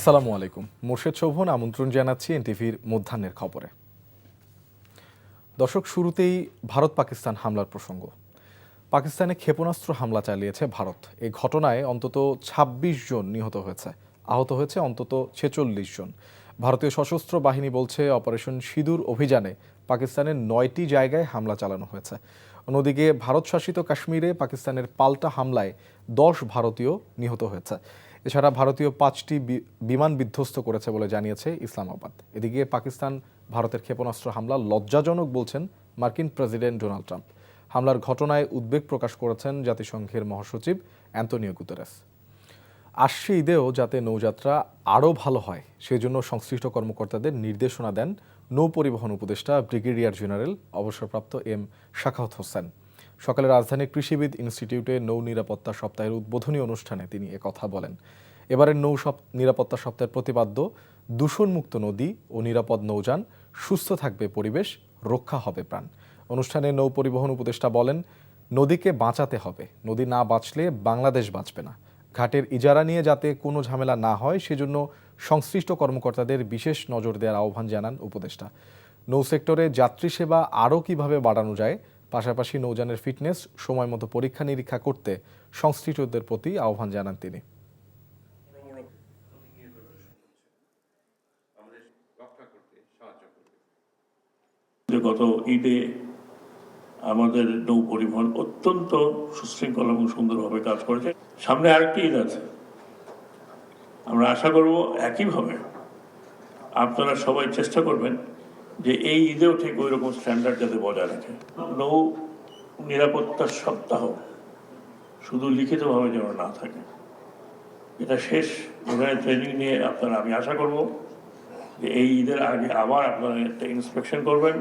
আসসালামু আলাইকুম। মোর্শেদ শোভন আমন্ত্রণ জানাচ্ছি এনটিভির মধ্যাহ্নের খবরে। দর্শক, শুরুতেই ভারত পাকিস্তান হামলার প্রসঙ্গ। পাকিস্তানে ক্ষেপণাস্ত্র হামলা চালিয়েছে ভারত। এই ঘটনায় অন্তত ২৬ জন নিহত হয়েছে, আহত হয়েছে অন্তত ৪৬ জন। ভারতীয় সশস্ত্র বাহিনী বলছে অপারেশন সিঁদুর অভিযানে পাকিস্তানের ৯টি জায়গায় হামলা চালানো হয়েছে। অন্যদিকে ভারত শাসিত কাশ্মীরে পাকিস্তানের পাল্টা হামলায় ১০ ভারতীয় নিহত হয়েছে। এছাড়া ভারতীয় ৫টি বিমান বিধ্বস্ত করেছে বলে জানিয়েছে ইসলামাবাদ। এদিকে পাকিস্তান ভারতের ক্ষেপণাস্ত্র হামলা লজ্জাজনক বলছেন মার্কিন প্রেসিডেন্ট ডোনাল্ড ট্রাম্প। হামলার ঘটনায় উদ্বেগ প্রকাশ করেছেন জাতিসংঘের মহাসচিব অ্যান্তোনিও গুতেরেস। আসছে ঈদেও যাতে নৌযাত্রা আরও ভালো হয় সেজন্য সংশ্লিষ্ট কর্মকর্তাদের নির্দেশনা দেন নৌ পরিবহন উপদেষ্টা ব্রিগেডিয়ার জেনারেল অবসরপ্রাপ্ত এম শাখাওয়াত হোসেন। সকালে রাজধানীর কৃষিবিদ ইনস্টিটিউটে নৌ নিরাপত্তা সপ্তাহের উদ্বোধনী অনুষ্ঠানে তিনি একথা বলেন। এবারের নৌ নিরাপত্তা সপ্তাহের প্রতিপাদ্য দূষণমুক্ত নদী ও নিরাপদ নৌযান, সুস্থ থাকবে পরিবেশ, রক্ষা হবে প্রাণ। অনুষ্ঠানে নৌ পরিবহন উপদেষ্টা বলেন, নদীকে বাঁচাতে হবে, নদী না বাঁচলে বাংলাদেশ বাঁচবে না। ঘাটের ইজারা নিয়ে যাতে কোনো ঝামেলা না হয় সেজন্য সংশ্লিষ্ট কর্মকর্তাদের বিশেষ নজর দেওয়ার আহ্বান জানান উপদেষ্টা। নৌ সেক্টরে যাত্রী সেবা আরও কীভাবে বাড়ানো যায়, পাশাপাশি নৌযানের ফিটনেস সময় মতো পরীক্ষা নিরীক্ষা করতে সংশ্লিষ্টদের প্রতি আহ্বান জানান তিনি। গত ঈদে আমাদের নৌ পরিবহন অত্যন্ত সুশৃঙ্খল এবং সুন্দরভাবে কাজ করেছে। সামনে আরেকটি ঈদ আছে, আমরা আশা করব একইভাবে আপনারা সবাই চেষ্টা করবেন যে এই ঈদেও ঠিক ওই রকম স্ট্যান্ডার্ড যাতে বজায় রাখে। নৌ নিরাপত্তার সপ্তাহ শুধু লিখিতভাবে যেন না থাকে, এটা শেষ। এখানে ট্রেনিং নিয়ে আপনারা, আমি আশা করব যে এই ঈদের আগে আবার আপনারা একটা ইন্সপেকশন করবেন।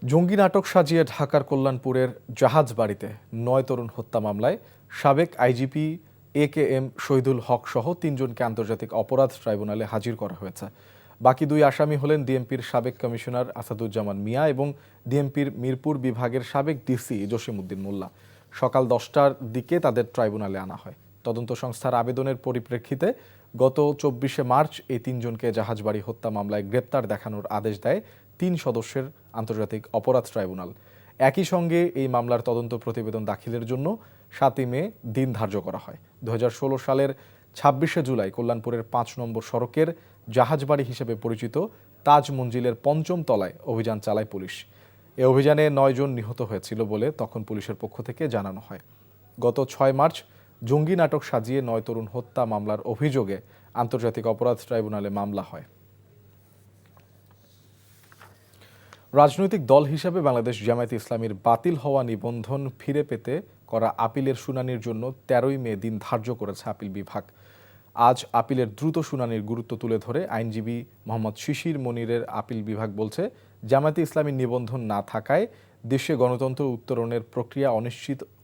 জঙ্গি নাটক সাজিয়ে ঢাকার কল্যাণপুরের জাহাজবাড়িতে ৯ তরুণ হত্যা মামলায় সাবেক আইজিপি AKM শহীদুল হক সহ ৩ জনকে আন্তর্জাতিক অপরাধ ট্রাইব্যুনালে হাজির করা হয়েছে। বাকি ২ আসামি হলেন ডিএমপির সাবেক কমিশনার আসাদুজ্জামান মিয়া এবং ডিএমপির মিরপুর বিভাগের সাবেক ডিসি জসিমউদ্দিন মোল্লা। সকাল ১০টার দিকে তাদের ট্রাইব্যুনালে আনা হয়। তদন্ত সংস্থার আবেদনের পরিপ্রেক্ষিতে গত ২৪শে মার্চ এই ৩ জনকে জাহাজবাড়ি হত্যা মামলায় গ্রেপ্তার দেখানোর আদেশ দেয় ৩ সদস্যের আন্তর্জাতিক অপরাধ ট্রাইব্যুনাল। একই সঙ্গে এই মামলার তদন্ত প্রতিবেদন দাখিলের জন্য ৭ই মে দিন ধার্য করা হয়। ২০১৬ সালের ২৬শে জুলাই কল্যাণপুরের ৫ নম্বর সড়কের জাহাজবাড়ি হিসেবে পরিচিত তাজ মঞ্জিলের ৫ম তলায় অভিযান চালায় পুলিশ। এ অভিযানে ৯ জন নিহত হয়েছিল বলে তখন পুলিশের পক্ষ থেকে জানানো হয়। গত ৬ মার্চ জঙ্গি নাটক সাজিয়ে ৯ তরুণ হত্যা মামলার অভিযোগে আন্তর্জাতিক অপরাধ ট্রাইব্যুনালে মামলা হয়। রাজনৈতিক দল হিসেবে বাংলাদেশ জামায়াতে ইসলামীর বাতিল হওয়া নিবন্ধন ফিরে পেতে করা আপিলের শুনানির জন্য ১৩ই মে দিন ধার্য করেছে আপিল বিভাগ। আজ আপিলের দ্রুত শুনানির গুরুত্ব তুলে ধরে আইনজীবী মোহাম্মদ শিশির মনিরের আপিল বিভাগ বলছে, জামায়াতে ইসলামীর নিবন্ধন না থাকায় দেশে গণতন্ত্র উত্তরণের প্রক্রিয়া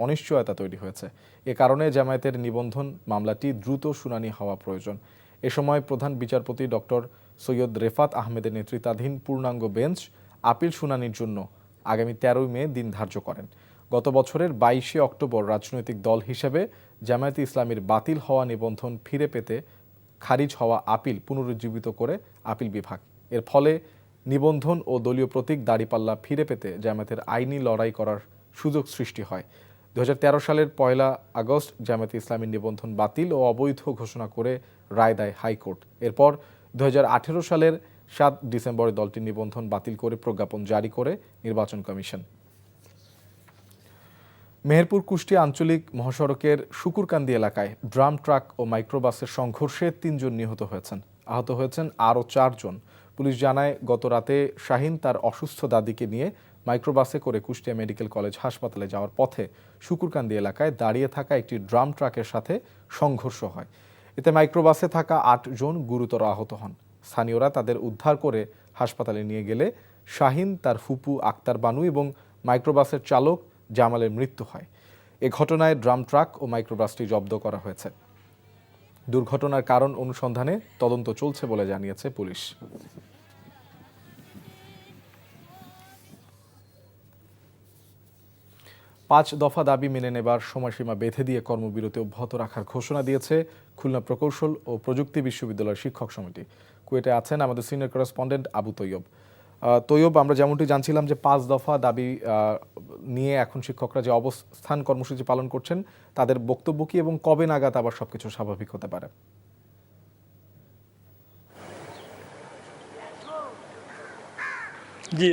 অনিশ্চয়তা তৈরি হয়েছে। এ কারণে জামায়াতের নিবন্ধন মামলাটি দ্রুত শুনানি হওয়া প্রয়োজন। এ সময় প্রধান বিচারপতি ডক্টর সৈয়দ রেফাত আহমেদের নেতৃত্বাধীন পূর্ণাঙ্গ বেঞ্চ আপিল শুনানির জন্য আগামী ১৩ই মে দিন ধার্য করেন। গত বছরের ২২শে অক্টোবর রাজনৈতিক দল হিসেবে জামায়াতে ইসলামীর বাতিল হওয়া নিবন্ধন ফিরে পেতে খারিজ হওয়া আপিল পুনরুজ্জীবিত করে আপিল বিভাগ। এর ফলে নিবন্ধন ও দলীয় প্রতীক দাঁড়িপাল্লা ফিরে পেতে জামায়াতের আইনি লড়াই করার সুযোগ সৃষ্টি হয়। ২০১৩ সালের ১ আগস্ট জামায়াতে ইসলামীর নিবন্ধন বাতিল ও অবৈধ ঘোষণা করে রায় দেয় হাইকোর্ট। এরপর ২০১৮ সালের ৭ ডিসেম্বরে দলটির নিবন্ধন বাতিল করে প্রজ্ঞাপন জারি করে নির্বাচন কমিশন। মেহেরপুর কুষ্টিয়া আঞ্চলিক মহাসড়কের শুকুরকান্দি এলাকায় ড্রাম ট্রাক ও মাইক্রোবাসের সংঘর্ষে ৩ জন নিহত হয়েছেন, আহত হয়েছেন আরও ৪ জন। পুলিশ জানায়, গত রাতে শাহিন তার অসুস্থ দাদিকে নিয়ে মাইক্রোবাসে করে কুষ্টিয়া মেডিকেল কলেজ হাসপাতালে যাওয়ার পথে শুকুরকান্দি এলাকায় দাঁড়িয়ে থাকা একটি ড্রাম ট্রাকের সাথে সংঘর্ষ হয়। এতে মাইক্রোবাসে থাকা ৮ জন গুরুতর আহত হন। স্থানীয়রা তাদের উদ্ধার করে হাসপাতালে নিয়ে গেলে শাহিন, তার ফুপু আক্তার বানু এবং মাইক্রোবাসের চালক জামালের মৃত্যু হয়। এ ঘটনায় ড্রাম ট্রাক ও মাইক্রোবাসটি জব্দ করা হয়েছে। দুর্ঘটনার কারণ অনুসন্ধানে তদন্ত চলছে বলে জানিয়েছে পুলিশ। 5 দফা দাবি মেনে নেবার সময়সীমা বেঁধে দিয়ে কর্মবিরতি অব্যাহত রাখার ঘোষণা দিয়েছে খুলনা প্রকৌশল ও প্রযুক্তি বিশ্ববিদ্যালয়ের শিক্ষক সমিতি। কুয়েটে আছেন আমাদের সিনিয়র করেসপন্ডেন্ট আবু তৈয়ব। তৈয়ব, আমরা যেমনটি জানছিলাম যে 5 দফা দাবি নিয়ে এখন শিক্ষকরা যে অবস্থান কর্মসূচি পালন করছেন, তাদের বক্তব্য কি এবং কবে নাগাদ আবার সবকিছু স্বাভাবিক হতে পারে? জি,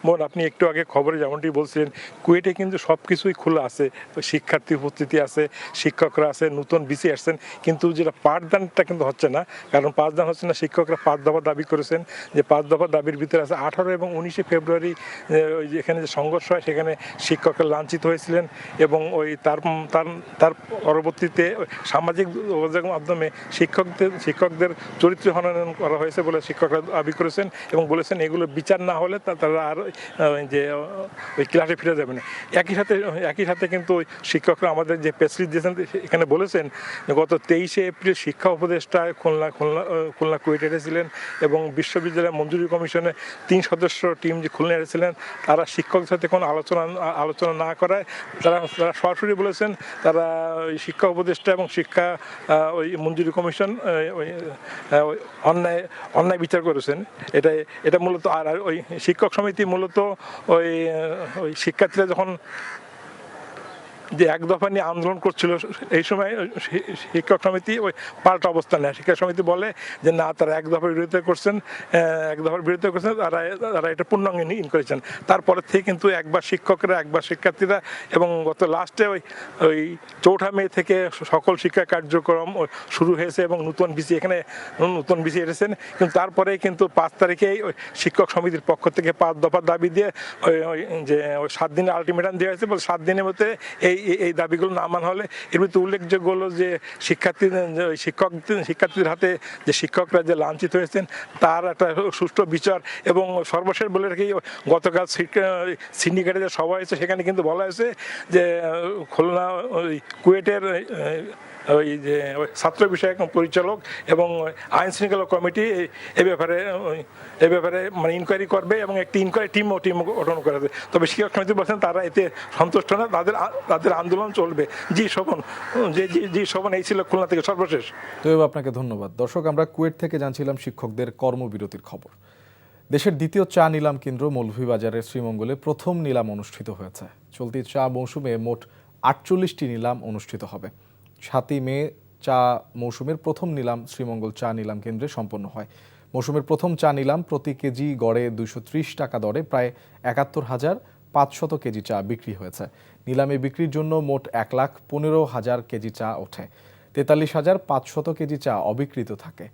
মোহন, আপনি একটু আগে খবরে যেমনটি বলছিলেন, কুয়েটে কিন্তু সব কিছুই খোলা আছে। শিক্ষার্থী উপস্থিতি আছে, শিক্ষকরা আছে, নতুন বিসি আসছেন, কিন্তু যেটা পাঠদানটা কিন্তু হচ্ছে না। কারণ পাঠদান হচ্ছে না, শিক্ষকরা 5 দফা দাবি করেছেন। যে 5 দফা দাবির ভিতরে আছে 18 এবং 19 ফেব্রুয়ারি ওই যেখানে যে সংঘর্ষ হয় সেখানে শিক্ষকরা লাঞ্ছিত হয়েছিলেন এবং ওই তার পরবর্তীতে সামাজিক যোগাযোগের মাধ্যমে শিক্ষকদের চরিত্র হনন করা হয়েছে বলে শিক্ষকরা দাবি করেছেন এবং বলেছেন এগুলো বিচার না হলে তারা আর যে ওই ক্লাসে ফিরে যাবে না। একই সাথে কিন্তু শিক্ষকরা আমাদের যে প্রেস রিলিজ দিয়েছেন এখানে বলেছেন গত 23শে এপ্রিল শিক্ষা উপদেষ্টা খুলনা কুয়েটে এসেছিলেন এবং বিশ্ববিদ্যালয় মঞ্জুরি কমিশনে 3 সদস্য টিম যে খুলনা এসেছিলেন, তারা শিক্ষকদের সাথে কোনো আলোচনা না করায় তারা সরাসরি বলেছেন তারা ওই শিক্ষা উপদেষ্টা এবং শিক্ষা ওই মঞ্জুরি কমিশন অন্যায় বিচার করেছেন। এটা মূলত আর ওই শিক্ষক সমিতি মূলত ওই শিক্ষার্থীরা যখন যে 1 দফা নিয়ে আন্দোলন করছিল এই সময় শিক্ষক সমিতি ওই পাল্টা অবস্থান নেয়। শিক্ষক সমিতি বলে যে না, তারা 1 দফার বিরোধিতা করছেন, তারা এটা পূর্ণাঙ্গ ইন করেছেন। তারপরে থেকে কিন্তু একবার শিক্ষকরা একবার শিক্ষার্থীরা এবং গত লাস্টে ওই 4 মে থেকে সকল শিক্ষা কার্যক্রম শুরু হয়েছে এবং নতুন বিসি এসেছেন। কিন্তু তারপরে কিন্তু 5 তারিখেই ওই শিক্ষক সমিতির পক্ষ থেকে 5 দফা দাবি দিয়ে ওই 7 দিনের আলটিমেটাম দেওয়া হয়েছে। 7 দিনের মধ্যে এই দাবিগুলো না মানা হলে এর ভিতরে উল্লেখযোগ্য হলো যে শিক্ষার্থীদের হাতে যে শিক্ষকরা যে লাঞ্ছিত হয়েছেন তার একটা সুষ্ঠু বিচার এবং সর্বশেষ বলে রাখি, গতকাল সিন্ডিকেটের যে সভা হয়েছে সেখানে কিন্তু বলা হয়েছে যে খুলনা কুয়েটের ওই যে ছাত্র বিষয়ক পরিচালক এবং আইন শৃঙ্খলা কমিটি এ ব্যাপারে মানে ইনকোয়ারি করবে এবং একটি ইনকোয়ারি টিম গঠন করা হবে। তবে শিক্ষক সমিতি বলছেন তারা এতে সন্তুষ্ট না, তাদের আন্দোলন চলবে। জি শোভন, এই ছিল খুলনা থেকে সর্বশেষ। তো আপনাকে ধন্যবাদ। দর্শক, আমরা কুয়েট থেকে জানছিলাম শিক্ষকদের কর্মবিরতির খবর। দেশের দ্বিতীয় চা নিলাম কেন্দ্র মৌলভীবাজারের শ্রীমঙ্গলে প্রথম নিলাম অনুষ্ঠিত হয়েছে। চলতি চা মৌসুমে মোট 48টি নিলাম অনুষ্ঠিত হবে। 7ই মে চা মৌসুমের প্রথম নিলাম শ্রীমঙ্গল চা নিলাম কেন্দ্রে সম্পন্ন হয়। মৌসুমের প্রথম চা নিলাম প্রতি কেজি গড়ে 230 টাকা দরে প্রায় 71,500 কেজি চা বিক্রি হয়েছে। নিলামে বিক্রির জন্য মোট 1,15,000 কেজি চা ওঠে। 43,500 কেজি চা অবিকৃত থাকে।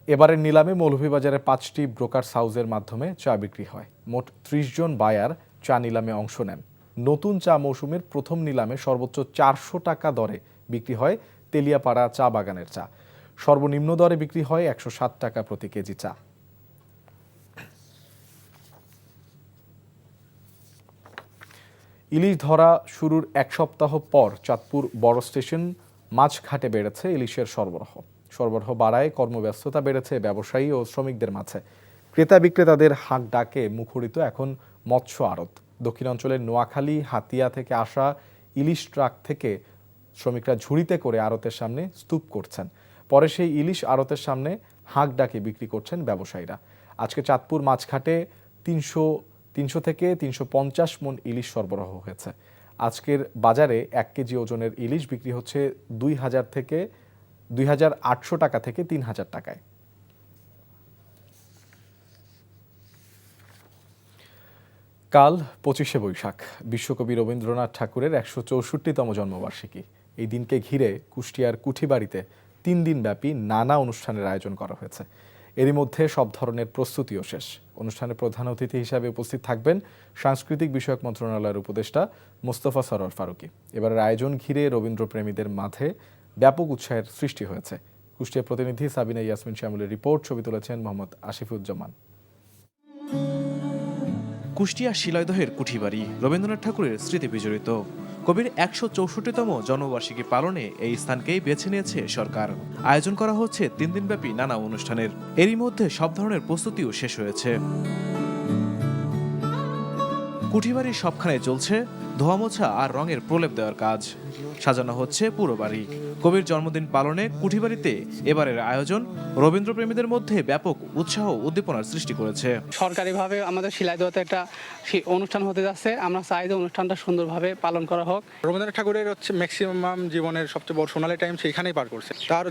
এবারের নিলামে মৌলভীবাজারে 5টি ব্রোকার্স হাউসের মাধ্যমে চা বিক্রি হয়। মোট 30 জন বায়ার চা নিলামে অংশ নেন। নতুন চা মৌসুমের প্রথম নিলামে সর্বোচ্চ 400 টাকা দরে বিক্রি হয় তেলিয়াপাড়া চা বাগানের চা। সর্বনিম্ন দরে বিক্রি হয় 107 টাকা প্রতি কেজি চা। ইলিশ ধরা শুরুর 1 সপ্তাহ পর চাঁদপুর বড় স্টেশন মাছঘাটে বেড়েছে ইলিশের সরবরাহ বাড়ায় কর্মব্যস্ততা বেড়েছে ব্যবসায়ী ও শ্রমিকদের মাঝে। ক্রেতা বিক্রেতাদের হাঁক ডাকে মুখরিত এখন মৎস্য আড়ত। দক্ষিণাঞ্চলের নোয়াখালী হাতিয়া থেকে আসা ইলিশ ট্রাক থেকে শ্রমিকরা ঝুড়িতে করে আড়তের সামনে স্তূপ করছেন। পরে সেই ইলিশ আড়তের সামনে হাঁক ডাকে বিক্রি করছেন ব্যবসায়ীরা। আজকে চাঁদপুর মাছঘাটে 300 থেকে 350 মণ ইলিশ সরবরাহ হয়েছে। আজকের বাজারে 1 কেজি ওজনের ইলিশ বিক্রি হচ্ছে 2,800 টাকা থেকে 3,000 টাকায়। কাল 25শে বৈশাখ, বিশ্বকবি রবীন্দ্রনাথ ঠাকুরের 164তম জন্মবার্ষিকী। এই দিনকে ঘিরে কুষ্টিয়ার কুঠিবাড়িতে 3 দিনব্যাপী নানা অনুষ্ঠানের আয়োজন করা হয়েছে। এরই মধ্যে সব ধরনের প্রস্তুতিও শেষ। অনুষ্ঠানে প্রধান অতিথি হিসাবে উপস্থিত থাকবেন সাংস্কৃতিক বিষয়ক মন্ত্রণালয়ের উপদেষ্টা মোস্তফা সরোয়ার ফারুকী। এবারের আয়োজন ঘিরে রবীন্দ্রপ্রেমীদের মাঝে ব্যাপক উৎসাহের সৃষ্টি হয়েছে। কুষ্টিয়া প্রতিনিধি সাবিনা ইয়াসমিন শ্যামলের রিপোর্ট, ছবি তুলেছেন মোহাম্মদ আসিফুজ্জামান। কুষ্টিয়া শিলাইদহের কুঠিবাড়ি রবীন্দ্রনাথ ঠাকুরের স্মৃতি বিজড়িত। কবির 164তম জন্মবার্ষিকী পালনে এই স্থানকেই বেছে নিয়েছে সরকার। আয়োজন করা হচ্ছে 3 দিনব্যাপী নানা অনুষ্ঠানের। এরই মধ্যে সব ধরনের প্রস্তুতিও শেষ হয়েছে। কুঠিবাড়ির সবখানে চলছে ধোয়া মোছা আর রঙের প্রলেপ দেওয়ার কাজ। সাজানো হচ্ছে পুরো বাড়ি। কবির জন্মদিন পালনে কুঠিবাড়িতে এবারের আয়োজন রবীন্দ্রপ্রেমীদের মধ্যে ব্যাপক উৎসাহ উদ্দীপনার সৃষ্টি করেছে। সরকারিভাবে আমাদের শিলাইদহতে একটা অনুষ্ঠান হতে যাচ্ছে, আমরা চাই যে অনুষ্ঠানটা সুন্দরভাবে পালন করা হোক। রবীন্দ্রনাথ ঠাকুরের ম্যাক্সিমাম জীবনের সবচেয়ে বড় সোনালী টাইম সেইখানেই পার করছে। তার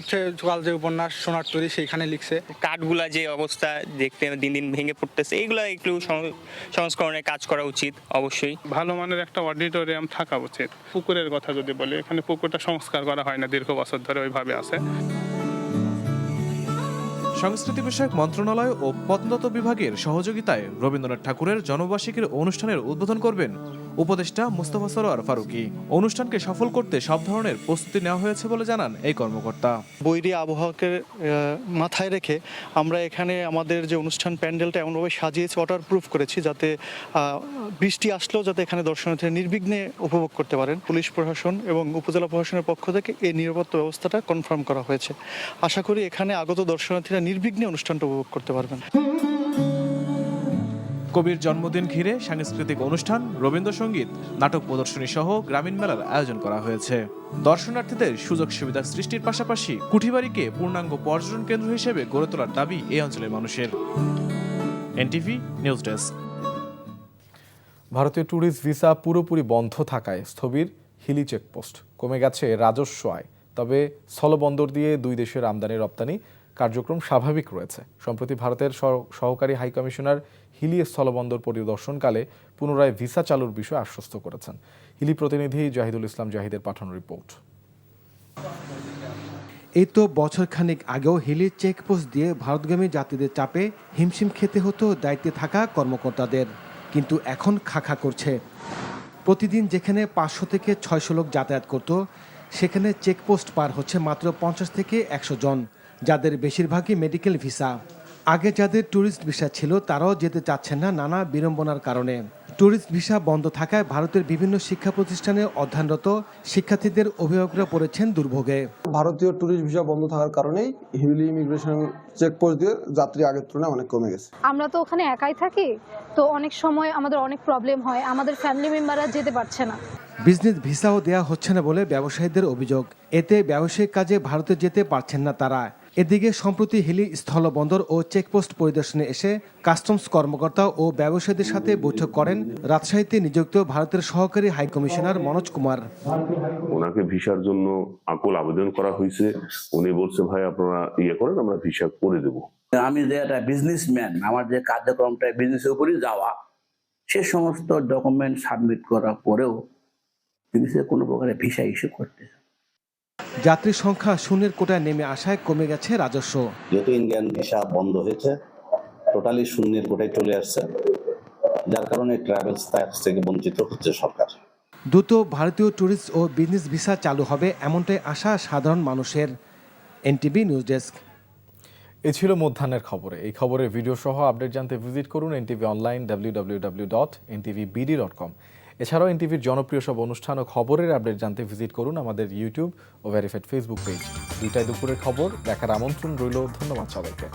কাল যে উপন্যাস সোনার তরী সেইখানে লিখছে। কাঠগুলা যে অবস্থা দেখতে দিন দিন ভেঙে পড়তেছে, এইগুলা একটু সংস্করণের কাজ করা উচিত। অবশ্যই ভালো মানের একটা অডিটোরিয়াম থাকা উচিত। পুকুরের কথা যদি বলি, এখানে পুকুরটা সংস্কার করা হয় না, দীর্ঘ বছর ধরে ওইভাবে আছে। সংস্কৃতি বিষয়ক মন্ত্রণালয় ও প্রত্নতত্ত্ব বিভাগের সহযোগিতায় রবীন্দ্রনাথ ঠাকুরের জন্মবার্ষিকীর অনুষ্ঠানের উদ্বোধন করবেন উপদেষ্টা মোস্তফা সরোয়ার ফারুকী। অনুষ্ঠানকে সফল করতে সব ধরনের প্রস্তুতি নেওয়া হয়েছে বলে জানান এই কর্মকর্তা। বৈরী আবহাওয়াকে মাথায় রেখে আমরা এখানে আমাদের যে অনুষ্ঠান প্যান্ডেলটা এমনভাবে সাজিয়েছি, ওয়াটারপ্রুফ করেছি, যাতে বৃষ্টি আসলেও যাতে এখানে দর্শনার্থীরা নির্বিঘ্নে উপভোগ করতে পারেন। পুলিশ প্রশাসন এবং উপজেলা প্রশাসনের পক্ষ থেকে এই নিরাপত্তা ব্যবস্থাটা কনফার্ম করা হয়েছে। আশা করি এখানে আগত দর্শনার্থীরা নির্বিঘ্নে অনুষ্ঠানটা উপভোগ করতে পারবেন। কবির জন্মদিন ঘিরে সাংস্কৃতিক অনুষ্ঠান, রবীন্দ্রসঙ্গীত, নাটক প্রদর্শনী সহ গ্রামীণ মেলার আয়োজন করা হয়েছে। দর্শনার্থীদের সুযোগ সুবিধা সৃষ্টির পাশাপাশি কুঠিবাড়িকে পূর্ণাঙ্গ পর্যটন কেন্দ্র হিসেবে গড়ে তোলার দাবি এই অঞ্চলের মানুষের। NTV news desk. ভারতীয় ট্যুরিস্ট ভিসা পুরোপুরি বন্ধ থাকায় স্থবির হিলি চেকপোস্ট, কমে গেছে রাজস্ব আয়। তবে স্থলবন্দর দিয়ে দুই দেশের আমদানি রপ্তানি কার্যক্রম স্বাভাবিক রয়েছে। সম্প্রতি ভারতের সহকারী হাইকমিশনার হিলি স্থলবন্দর পরিদর্শনকালে পুনরায় ভিসা চালুর বিষয়ে আশ্বস্ত করেছেন। হিলি প্রতিনিধি জাহিদুল ইসলাম জাহিদের পাঠানো রিপোর্ট। এই তো বছরখানেক আগেও হিলি চেকপোস্ট দিয়ে ভারতগামী যাত্রীদের চাপে হিমশিম খেতে হতো দায়িত্বে থাকা কর্মকর্তাদের, কিন্তু এখন খাখা করছে। প্রতিদিন যেখানে 500 থেকে 600 লোক যাতায়াত করত, সেখানে চেকপোস্ট পার হচ্ছে মাত্র 50 থেকে 100 জন, যাদের বেশিরভাগই মেডিকেল ভিসা। আগে যাদের ট্যুরিস্ট ভিসা ছিল তারাও যেতে চাচ্ছেন না নানা বিড়ম্বনার কারণে। ট্যুরিস্ট ভিসা বন্ধ থাকায় ভারতের বিভিন্ন শিক্ষা প্রতিষ্ঠানে অধ্যয়নরত শিক্ষার্থীদের অভিভাবকরা পড়েছেন দুর্ভোগে। ভারতীয় ট্যুরিস্ট ভিসা বন্ধ থাকার কারণেই হিলি ইমিগ্রেশন চেকপোস্ট দিয়ে যাত্রী আগের তুলনায় অনেক কমে গেছে। আমরা তো ওখানে একাই থাকি, তো অনেক সময় আমাদের অনেক প্রবলেম হয়, আমাদের ফ্যামিলি মেম্বাররা যেতে পারছে না। বিজনেস ভিসাও দেওয়া হচ্ছে না বলে ব্যবসায়ীদের অভিযোগ। এতে ব্যবসায়িক কাজে ভারতে যেতে পারছেন না তারা। এদিকে সম্প্রতি হিলি স্থলবন্দর ও চেকপোস্ট পরিদর্শনে এসে কাস্টমস কর্মকর্তা ও ব্যবসায়ীদের সাথে বৈঠক করেন রাজশাহীতে নিযুক্ত ভারতের সহকারী হাইকমিশনার মনোজ কুমার। ওনাকে ভিসার জন্য আকুল আবেদন করা হয়েছে। উনি বলছে, ভাই আপনারা করেন, আমরা ভিসা করে দেবো। আমি যে একটা বিজনেসম্যান, আমার যে কার্যক্রমটা বিজনেসের উপরই যাওয়া, সে সমস্ত ডকুমেন্ট সাবমিট করার পরেও কোনো প্রকারে ভিসা ইস্যু করতে। যাত্রী সংখ্যা শূন্যের কোটায় নেমে আসায় কমে গেছে রাজস্ব। যেহেতু ইন্ডিয়ান ভিসা বন্ধ হয়েছে, টোটালি শূন্যের কোটায় চলে আসছে, যার কারণে ট্রাভেলস ট্যাক্স থেকে বঞ্চিত হচ্ছে সরকার। দ্রুত ভারতীয় ট্যুরিস্ট ও বিজনেস ভিসা চালু হবে এমনটাই আশা সাধারণ মানুষের। NTV news desk. এ ছিল মধ্যাহ্নের খবরে। এই খবরের ভিডিও সহ আপডেট জানতে ভিজিট করুন এনটিভি অনলাইন www.ntvbd.com। এছাড়াও এনটিভির জনপ্রিয় সব অনুষ্ঠান ও খবরের আপডেট জানতে ভিজিট করুন আমাদের ইউটিউব ও ভেরিফাইড ফেসবুক পেজ। 2টায় দুপুরের খবর দেখার আমন্ত্রণ রইল। ধন্যবাদ সবাইকে।